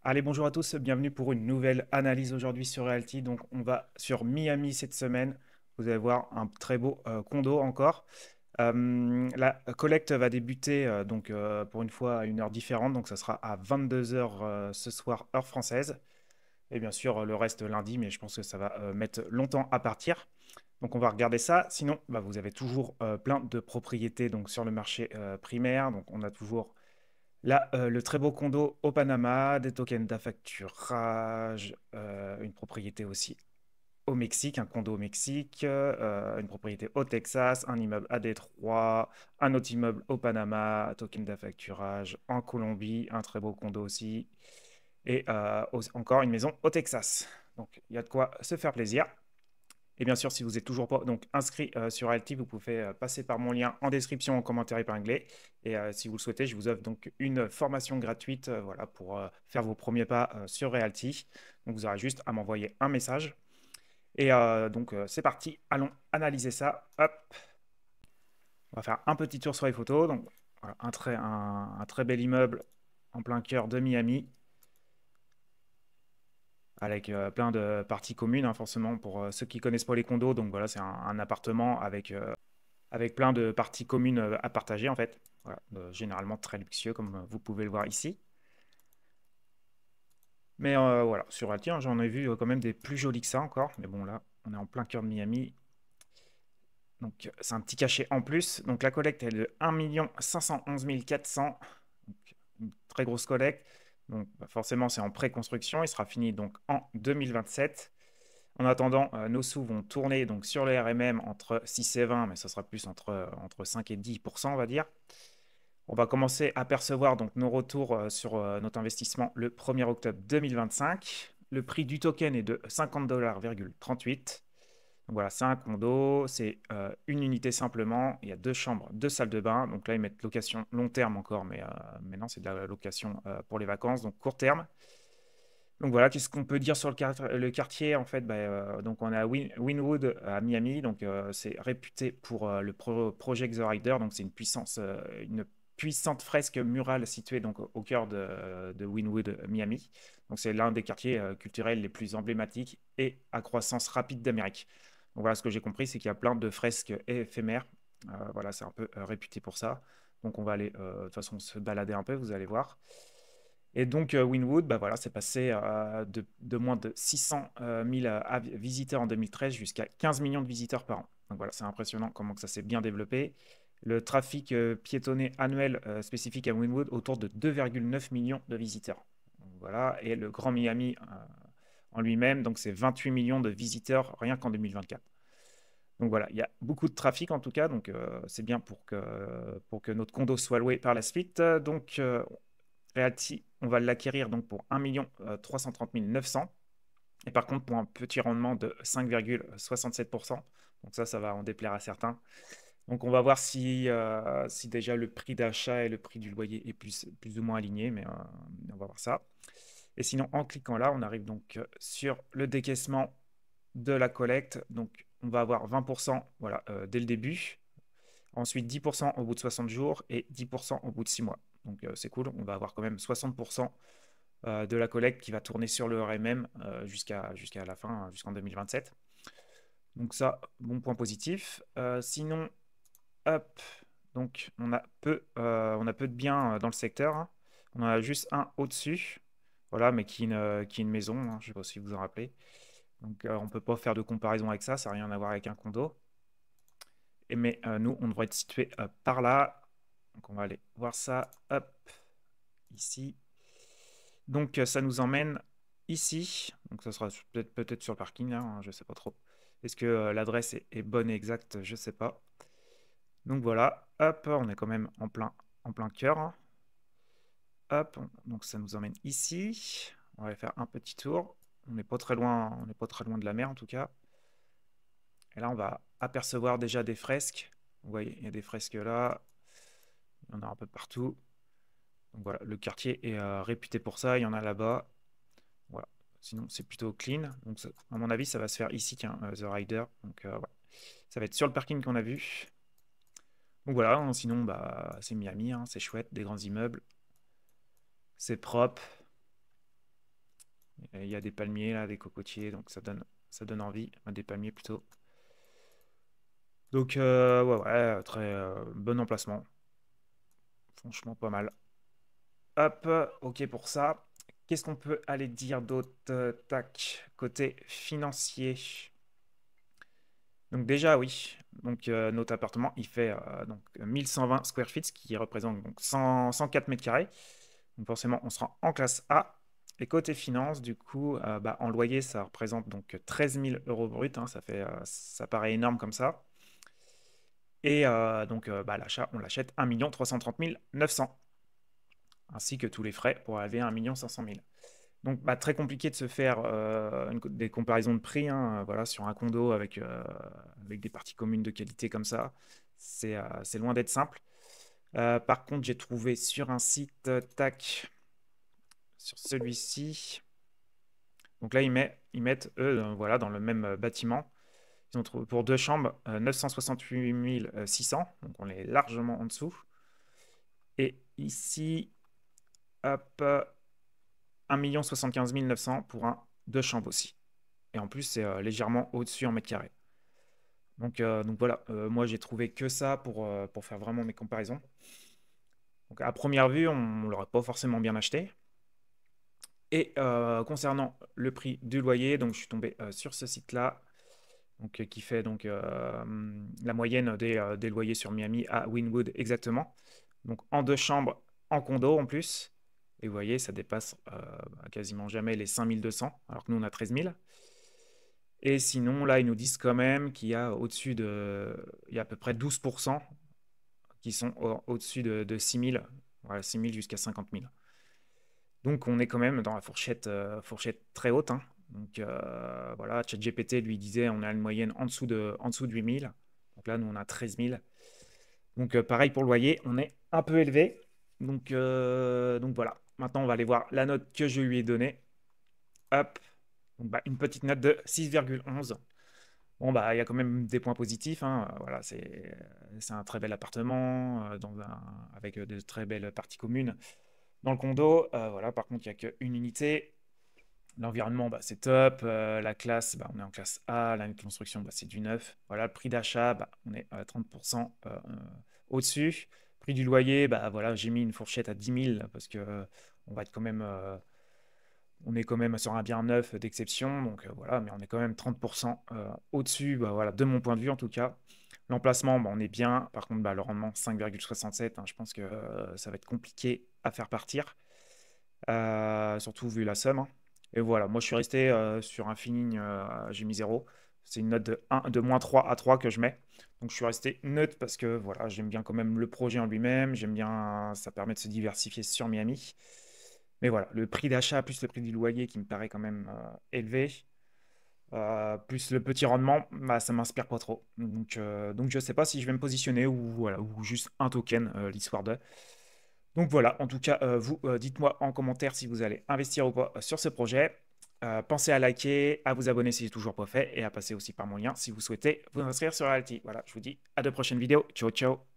Allez, bonjour à tous, bienvenue pour une nouvelle analyse aujourd'hui sur Realty. Donc, on va sur Miami cette semaine. Vous allez voir un très beau condo encore. La collecte va débuter pour une fois à une heure différente, donc ça sera à 22 heures ce soir, heure française. Et bien sûr, le reste lundi, mais je pense que ça va mettre longtemps à partir. Donc, on va regarder ça. Sinon, bah, vous avez toujours plein de propriétés donc, sur le marché primaire. Donc, on a toujours là, le très beau condo au Panama, des tokens d'affacturage, une propriété aussi au Mexique, un condo au Mexique, une propriété au Texas, un immeuble à Détroit, un autre immeuble au Panama, token d'affacturage en Colombie, un très beau condo aussi, et encore une maison au Texas. Donc il y a de quoi se faire plaisir. Et bien sûr, si vous n'êtes toujours pas donc, inscrit sur Alti, vous pouvez passer par mon lien en description en commentaire épinglé. Et si vous le souhaitez, je vous offre donc une formation gratuite voilà, pour faire vos premiers pas sur Realty. Donc vous aurez juste à m'envoyer un message. Et c'est parti, allons analyser ça. Hop, on va faire un petit tour sur les photos. Donc voilà, un très bel immeuble en plein cœur de Miami, avec plein de parties communes, hein, forcément, pour ceux qui connaissent pas les condos. Donc voilà, c'est un appartement avec plein de parties communes à partager en fait. Voilà, généralement très luxueux comme vous pouvez le voir ici. Mais voilà, sur Alti, hein, j'en ai vu quand même des plus jolis que ça encore. Mais bon, là, on est en plein cœur de Miami. Donc c'est un petit cachet en plus. Donc la collecte est de 1 511 400. Donc, une très grosse collecte. Donc bah, forcément, c'est en pré-construction. Il sera fini donc en 2027. En attendant, nos sous vont tourner donc sur le RMM entre 6 et 20, mais ça sera plus entre 5 et 10%, on va dire. On va commencer à percevoir donc nos retours sur notre investissement le 1er octobre 2025. Le prix du token est de 50,38 $. Donc voilà, c'est un condo, c'est une unité simplement. Il y a deux chambres, deux salles de bain. Donc là, ils mettent location long terme encore, mais maintenant, c'est de la location pour les vacances, donc court terme. Donc voilà, qu'est-ce qu'on peut dire sur le quartier en fait donc on est à Wynwood à Miami, donc c'est réputé pour Project The Rider, donc c'est une puissante fresque murale située donc au cœur de Wynwood, Miami. Donc c'est l'un des quartiers culturels les plus emblématiques et à croissance rapide d'Amérique. Donc voilà, ce que j'ai compris, c'est qu'il y a plein de fresques éphémères. Voilà, c'est un peu réputé pour ça. Donc on va aller de toute façon se balader un peu, vous allez voir. Et donc, Wynwood, bah voilà, c'est passé de moins de 600 000 visiteurs en 2013 jusqu'à 15 millions de visiteurs par an. Donc voilà, c'est impressionnant comment que ça s'est bien développé. Le trafic piétonné annuel spécifique à Wynwood autour de 2,9 millions de visiteurs. Donc voilà, et le Grand Miami en lui-même, donc c'est 28 millions de visiteurs rien qu'en 2024. Donc voilà, il y a beaucoup de trafic en tout cas, donc c'est bien pour que notre condo soit loué par la suite. Donc Realty, on va l'acquérir donc pour 1 330 900. Et par contre, pour un petit rendement de 5,67%. Donc ça va en déplaire à certains. Donc on va voir si déjà le prix d'achat et le prix du loyer est plus ou moins aligné, mais on va voir ça. Et sinon, en cliquant là, on arrive donc sur le décaissement de la collecte. Donc on va avoir 20% voilà, dès le début. Ensuite, 10% au bout de 60 jours et 10% au bout de 6 mois. Donc c'est cool, on va avoir quand même 60% de la collecte qui va tourner sur le RMM jusqu'à la fin, jusqu'en 2027. Donc ça, bon point positif. Sinon, hop, donc on a peu de biens dans le secteur, hein. On en a juste un au-dessus, voilà, mais qui est une maison, hein, je ne sais pas si vous vous en rappelez. Donc on ne peut pas faire de comparaison avec ça n'a rien à voir avec un condo. Mais nous, on devrait être situé par là. Donc on va aller voir ça, hop, ici. Donc ça nous emmène ici. Donc ça sera peut-être sur le parking, là, hein, je ne sais pas trop. Est-ce que l'adresse est bonne et exacte? Je ne sais pas. Donc voilà, hop, on est quand même en plein cœur, hein. Hop, donc ça nous emmène ici. On va aller faire un petit tour. On n'est pas très loin, on n'est pas très loin de la mer en tout cas. Et là, on va apercevoir déjà des fresques. Vous voyez, il y a des fresques là. Il y en a un peu partout. Donc voilà, le quartier est réputé pour ça. Il y en a là-bas. Voilà. Sinon, c'est plutôt clean. Donc, à mon avis, ça va se faire ici, tiens, The Rider. Donc, voilà. Ça va être sur le parking qu'on a vu. Donc voilà, hein, sinon, bah, c'est Miami, hein, c'est chouette, des grands immeubles. C'est propre. Et il y a des palmiers là, des cocotiers, donc ça donne envie. Des palmiers plutôt. Donc ouais, très bon emplacement. Franchement pas mal. Hop, ok pour ça. Qu'est-ce qu'on peut aller dire d'autre? Tac, côté financier. Donc déjà oui, donc notre appartement il fait donc 1120 square feet, ce qui représente donc 104 mètres carrés. Donc forcément on sera en classe A. Et côté finance, du coup, bah, en loyer ça représente donc 13 000 euros brut, hein, ça paraît énorme comme ça. Et donc bah, l'achat, on l'achète 1 330 900, ainsi que tous les frais pour arriver à 1 500 000. Donc, bah, très compliqué de se faire des comparaisons de prix, hein, voilà, sur un condo avec des parties communes de qualité comme ça. C'est loin d'être simple. Par contre, j'ai trouvé sur un site, tac, sur celui-ci. Donc là, ils mettent, eux, voilà, dans le même bâtiment. Ils ont trouvé pour deux chambres 968 600. Donc on est largement en dessous. Et ici, hop, 1 75 900 pour un deux chambres aussi. Et en plus, c'est légèrement au-dessus en mètre carré. Donc voilà, moi j'ai trouvé que ça pour faire vraiment mes comparaisons. Donc à première vue, on ne l'aurait pas forcément bien acheté. Et concernant le prix du loyer, donc je suis tombé sur ce site-là, donc, qui fait donc, la moyenne des loyers sur Miami à Wynwood exactement. Donc en deux chambres, en condo en plus. Et vous voyez, ça dépasse quasiment jamais les 5200, alors que nous on a 13 000. Et sinon, là, ils nous disent quand même qu'il y a au-dessus de. Il y a à peu près 12% qui sont au-dessus de 6 000. Voilà, 6 000 jusqu'à 50 000. Donc, on est quand même dans la fourchette très haute, hein. Donc, voilà, ChatGPT lui disait on a une moyenne en dessous de 8 000. Donc là, nous, on a 13 000. Donc, pareil pour le loyer, on est un peu élevé. Donc voilà. Maintenant, on va aller voir la note que je lui ai donnée. Hop. Donc, bah, une petite note de 6,11. Bon, bah, il y a quand même des points positifs, hein. Voilà, c'est un très bel appartement avec de très belles parties communes. Dans le condo, voilà, par contre, il n'y a qu'une unité. L'environnement, bah, c'est top. La classe, bah, on est en classe A. La construction, bah, c'est du neuf. Voilà, le prix d'achat, bah, on est à 30% au-dessus. Prix du loyer, bah, voilà, j'ai mis une fourchette à 10 000 parce que on va être quand même on est quand même sur un bien neuf d'exception, donc voilà, mais on est quand même 30% au-dessus, bah, voilà, de mon point de vue en tout cas. L'emplacement, bah, on est bien. Par contre, bah, le rendement 5,67, hein, je pense que ça va être compliqué à faire partir, surtout vu la somme, hein. Et voilà, moi je suis resté sur un feeling, j'ai mis 0. C'est une note de moins 3 à 3 que je mets. Donc je suis resté neutre parce que voilà, j'aime bien quand même le projet en lui-même, j'aime bien, ça permet de se diversifier sur Miami. Mais voilà, le prix d'achat plus le prix du loyer qui me paraît quand même élevé, plus le petit rendement, bah, ça m'inspire pas trop. Donc je sais pas si je vais me positionner ou, voilà, ou juste un token, l'histoire de. Donc voilà, en tout cas, vous, dites-moi en commentaire si vous allez investir ou pas sur ce projet. Pensez à liker, à vous abonner si c'est toujours pas fait et à passer aussi par mon lien si vous souhaitez vous inscrire sur Realty. Voilà, je vous dis à de prochaines vidéos. Ciao, ciao.